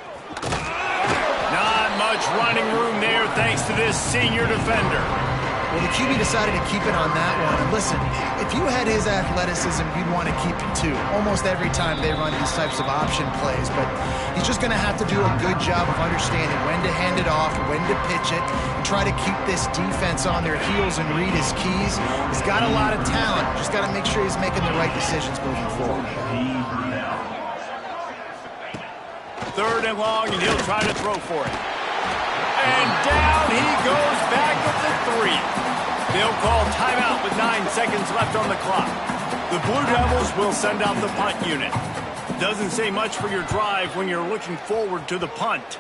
Not much running room there thanks to this senior defender. Well, the QB decided to keep it on that one. And listen, if you had his athleticism, you'd want to keep it too. Almost every time they run these types of option plays. But he's just going to have to do a good job of understanding when to hand it off, when to pitch it, and try to keep this defense on their heels and read his keys. He's got a lot of talent. Just got to make sure he's making the right decisions moving forward. 3rd and long, and he'll try to throw for it. And down he goes back at the 3. They'll call timeout with 9 seconds left on the clock. The Blue Devils will send out the punt unit. Doesn't say much for your drive when you're looking forward to the punt.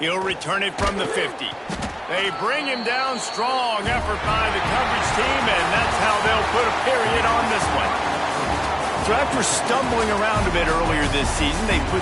He'll return it from the 50. They bring him down. Strong effort by the coverage team, and that's how they'll put a period on this one. So after stumbling around a bit earlier this season, they put